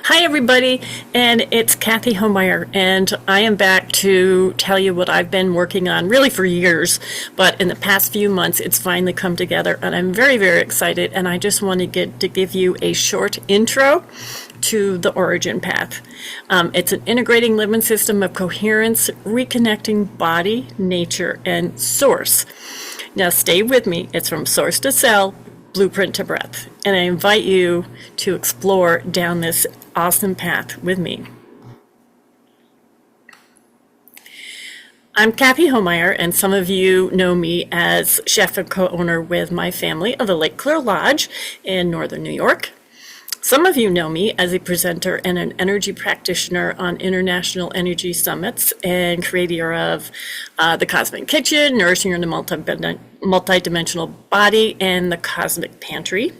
Hi, everybody, and it's Kathy Homeyer, and I am back to tell you what I've been working on really for years, but in the past few months it's finally come together, and I'm very, very excited, and I just want to give you a short intro to the Aurigen path. It's an integrating living system of coherence, reconnecting body, nature, and source. Now stay with me. It's from source to cell, blueprint to breath. And I invite you to explore down this awesome path with me. I'm Kathy Homeyer, and some of you know me as chef and co-owner with my family of the Lake Clear Lodge in northern New York. Some of you know me as a presenter and an energy practitioner on international energy summits and creator of The Cosmic Kitchen, Nourishing Your Multidimensional Body, and The Cosmic Pantry.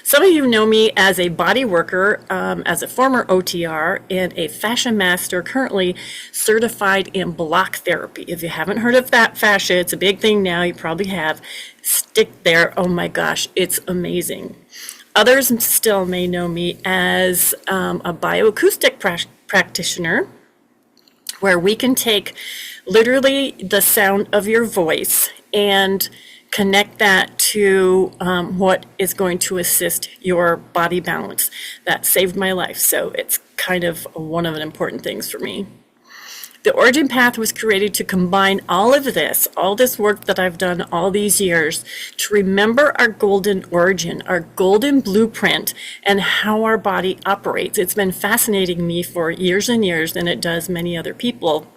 Some of you know me as a body worker, as a former OTR, and a fascia master, currently certified in block therapy. If you haven't heard of that fascia, it's a big thing now, you probably have. Stick there, oh my gosh, it's amazing. Others still may know me as a bioacoustic practitioner, where we can take literally the sound of your voice and connect that to what is going to assist your body balance. That saved my life, so it's kind of one of the important things for me. The Aurigen path was created to combine all of this, all this work that I've done all these years, to remember our golden origin, our golden blueprint, and how our body operates. It's been fascinating me for years and years, and it does many other people.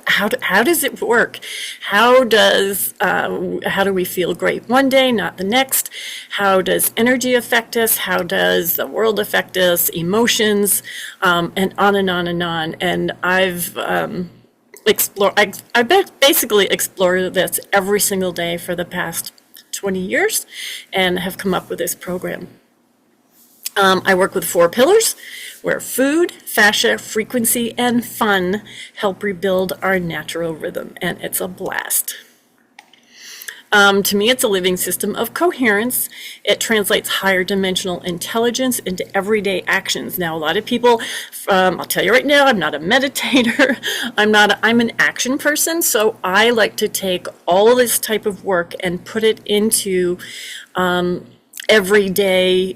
How does it work? How do we feel great one day, not the next? How does energy affect us? How does the world affect us? Emotions, and on and on and on. And I've basically explored this every single day for the past 20 years, and have come up with this program. I work with 4 pillars, where food, fascia, frequency, and fun help rebuild our natural rhythm, and it's a blast. To me, it's a living system of coherence. It translates higher dimensional intelligence into everyday actions. Now, a lot of people, I'll tell you right now, I'm not a meditator. I'm an action person, so I like to take all this type of work and put it into everyday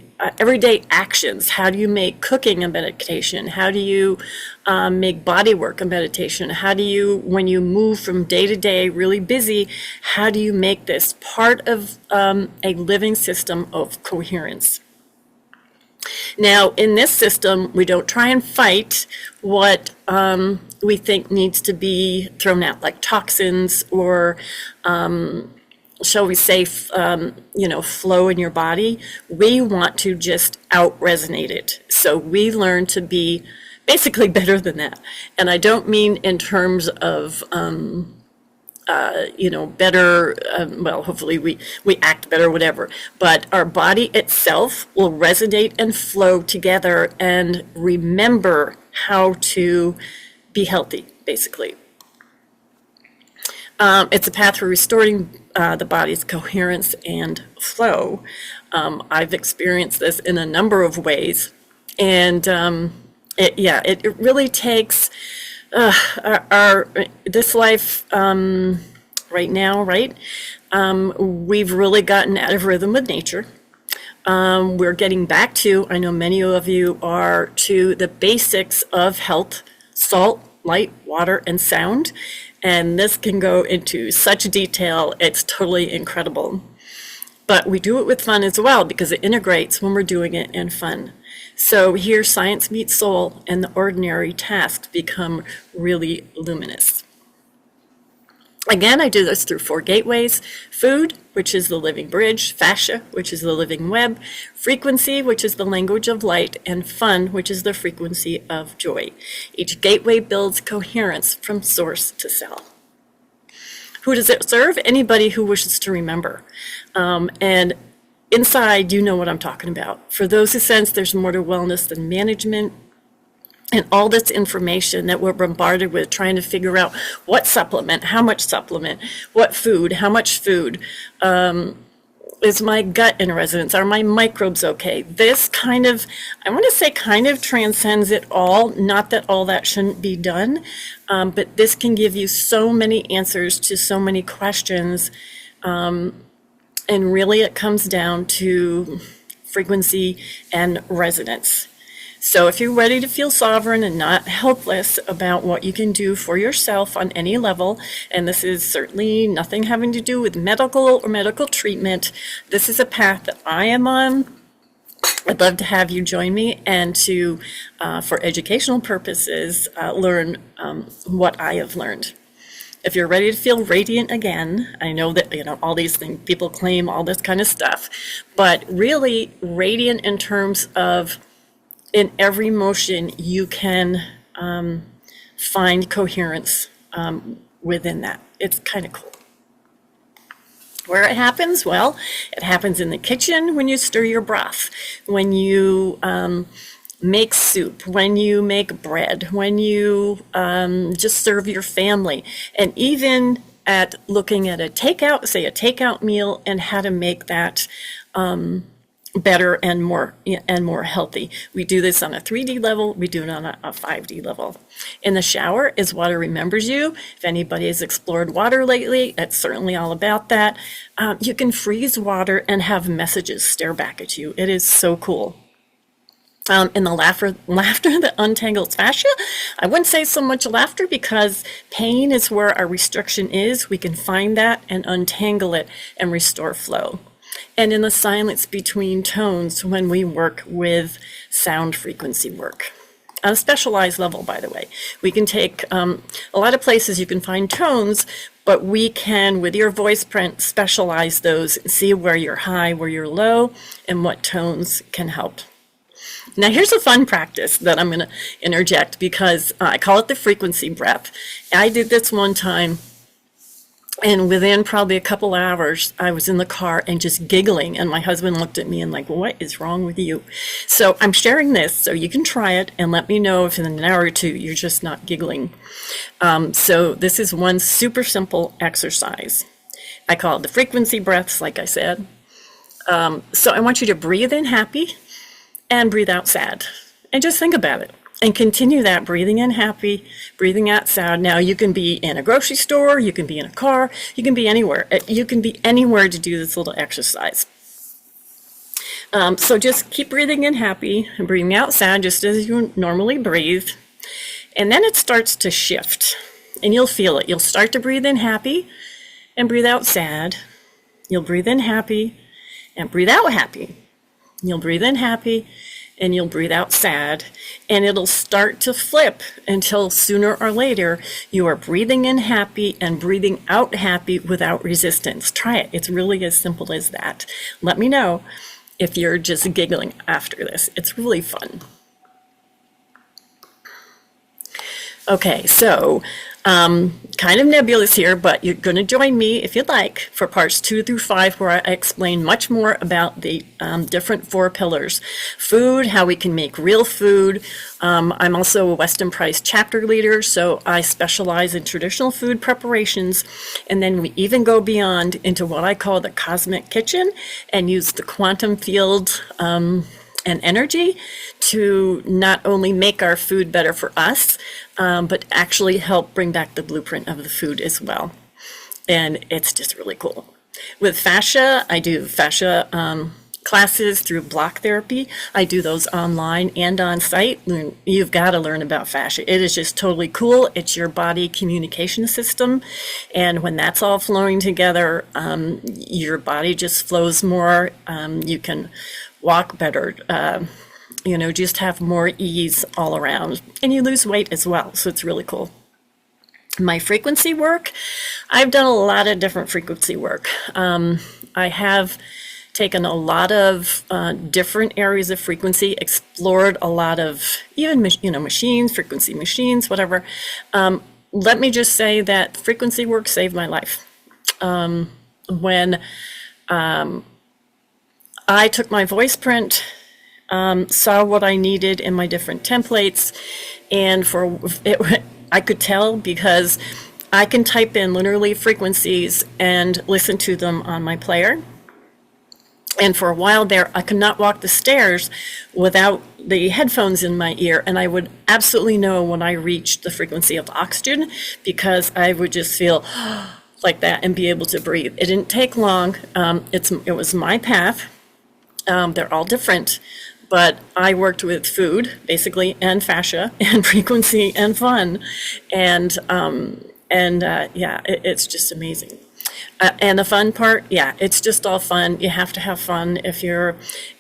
actions. How do you make cooking a meditation? How do you make body work a meditation? How do you, when you move from day to day, really busy, how do you make this part of a living system of coherence? Now, in this system, we don't try and fight what we think needs to be thrown out, like toxins or shall we say, flow in your body. We want to just out-resonate it. So we learn to be basically better than that. And I don't mean in terms of, better, hopefully we act better, whatever. But our body itself will resonate and flow together and remember how to be healthy, basically. It's a path for restoring the body's coherence and flow. I've experienced this in a number of ways, and it really takes this life right now, right? We've really gotten out of rhythm with nature. We're getting back to, I know many of you are, to the basics of health: salt, light, water, and sound. And this can go into such detail, it's totally incredible. But we do it with fun as well, because it integrates when we're doing it in fun. So here, science meets soul, and the ordinary tasks become really luminous. Again, I do this through 4 gateways: food, which is the living bridge; fascia, which is the living web; frequency, which is the language of light; and fun, which is the frequency of joy. Each gateway builds coherence from source to cell. Who does it serve? Anybody who wishes to remember. And inside, you know what I'm talking about. For those who sense there's more to wellness than management, and all this information that we're bombarded with, trying to figure out what supplement, how much supplement, what food, how much food, is my gut in resonance? Are my microbes okay? This kind of, I want to say kind of transcends it all. Not that all that shouldn't be done, but this can give you so many answers to so many questions. And really it comes down to frequency and resonance. So if you're ready to feel sovereign and not helpless about what you can do for yourself on any level, and this is certainly nothing having to do with medical or medical treatment, this is a path that I am on. I'd love to have you join me and to, for educational purposes, learn what I have learned. If you're ready to feel radiant again, I know that, all these things, people claim all this kind of stuff, but really radiant in terms of in every motion, you can find coherence within that. It's kind of cool. Where it happens? Well, it happens in the kitchen when you stir your broth, when you make soup, when you make bread, when you just serve your family, and even at looking at a takeout meal and how to make that better and more healthy. We do this on a 3D level. We do it on a 5D level. In the shower is water remembers you. If anybody has explored water lately, it's certainly all about that. You can freeze water and have messages stare back at you. It is so cool. In the laughter that untangles fascia, I wouldn't say so much laughter because pain is where our restriction is. We can find that and untangle it and restore flow. And in the silence between tones when we work with sound frequency work. On a specialized level, by the way. We can take, a lot of places you can find tones, but we can, with your voice print, specialize those, see where you're high, where you're low, and what tones can help. Now here's a fun practice that I'm going to interject because I call it the frequency breath. I did this one time, and within probably a couple hours, I was in the car and just giggling, and my husband looked at me and like, what is wrong with you? So I'm sharing this so you can try it and let me know if in an hour or two you're just not giggling. So this is one super simple exercise. I call it the frequency breaths, like I said. So I want you to breathe in happy and breathe out sad. And just think about it. And continue that, breathing in happy, breathing out sad. Now, you can be in a grocery store, you can be in a car, you can be anywhere. You can be anywhere to do this little exercise. So just keep breathing in happy and breathing out sad, just as you normally breathe. And then it starts to shift, and you'll feel it. You'll start to breathe in happy and breathe out sad. You'll breathe in happy and breathe out happy. You'll breathe in happy and you'll breathe out sad, and it'll start to flip until sooner or later you are breathing in happy and breathing out happy without resistance. Try it. It's really as simple as that. Let me know if you're just giggling after this. It's really fun. Okay, so kind of nebulous here, but you're going to join me, if you'd like, for parts 2 through 5, where I explain much more about the different 4 pillars. Food, how we can make real food. I'm also a Weston Price chapter leader, so I specialize in traditional food preparations, and then we even go beyond into what I call the cosmic kitchen and use the quantum field and energy to not only make our food better for us, but actually help bring back the blueprint of the food as well. And it's just really cool. With fascia, I do fascia classes through block therapy. I do those online and on site. You've got to learn about fascia. It is just totally cool. It's your body communication system. And when that's all flowing together, your body just flows more. You can walk better, just have more ease all around. And you lose weight as well, so it's really cool. My frequency work, I've done a lot of different frequency work. I have taken a lot of different areas of frequency, explored a lot of even machines, frequency machines, whatever. Let me just say that frequency work saved my life. When I took my voice print, saw what I needed in my different templates, and I could tell because I can type in literally frequencies and listen to them on my player. And for a while there, I could not walk the stairs without the headphones in my ear, and I would absolutely know when I reached the frequency of oxygen, because I would just feel like that and be able to breathe. It didn't take long. It was my path. They're all different, but I worked with food, basically, and fascia, and frequency, and fun, and yeah, it's just amazing. And the fun part, yeah, it's just all fun. You have to have fun if you're,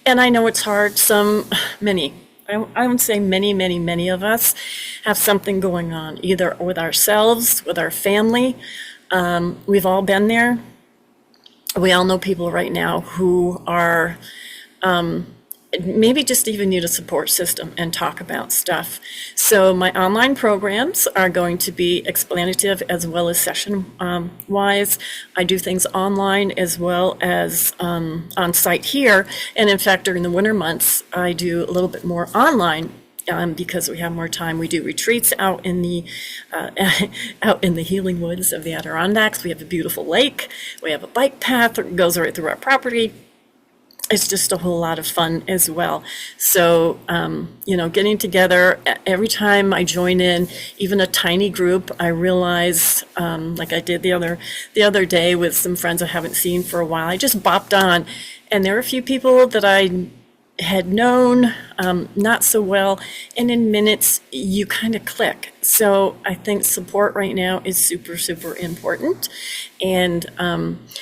and I know it's hard. I would say many of us have something going on, either with ourselves, with our family. We've all been there. We all know people right now who are maybe just even need a support system and talk about stuff. So my online programs are going to be explanative as well as session wise. I do things online as well as on site here. And in fact, during the winter months, I do a little bit more online. Because we have more time. We do retreats out in the healing woods of the Adirondacks. We have a beautiful lake. We have a bike path that goes right through our property. It's just a whole lot of fun as well. So, getting together, every time I join in, even a tiny group, I realize, like I did the other day with some friends I haven't seen for a while, I just bopped on, and there are a few people that I had known not so well, and in minutes you kind of click. So I think support right now is super, super important, and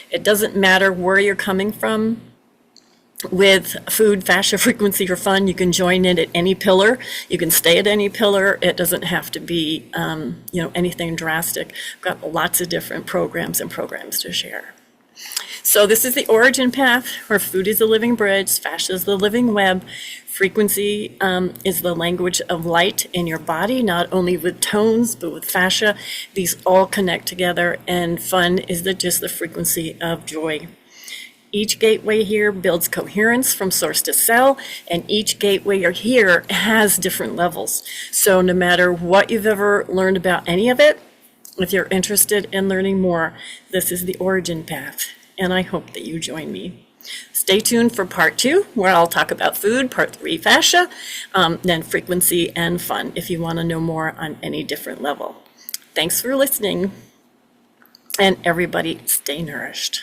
it doesn't matter where you're coming from. With food, fascia, frequency, or fun, you can join in at any pillar. You can stay at any pillar. It doesn't have to be, anything drastic. I've got lots of different programs to share. So this is the Aurigen path, where food is the living bridge, fascia is the living web, frequency is the language of light in your body, not only with tones, but with fascia. These all connect together, and fun is just the frequency of joy. Each gateway here builds coherence from source to cell, and each gateway here has different levels. So no matter what you've ever learned about any of it, if you're interested in learning more, this is the Aurigen path, and I hope that you join me. Stay tuned for part 2, where I'll talk about food, part 3 fascia, then frequency and fun, if you want to know more on any different level. Thanks for listening, and everybody stay nourished.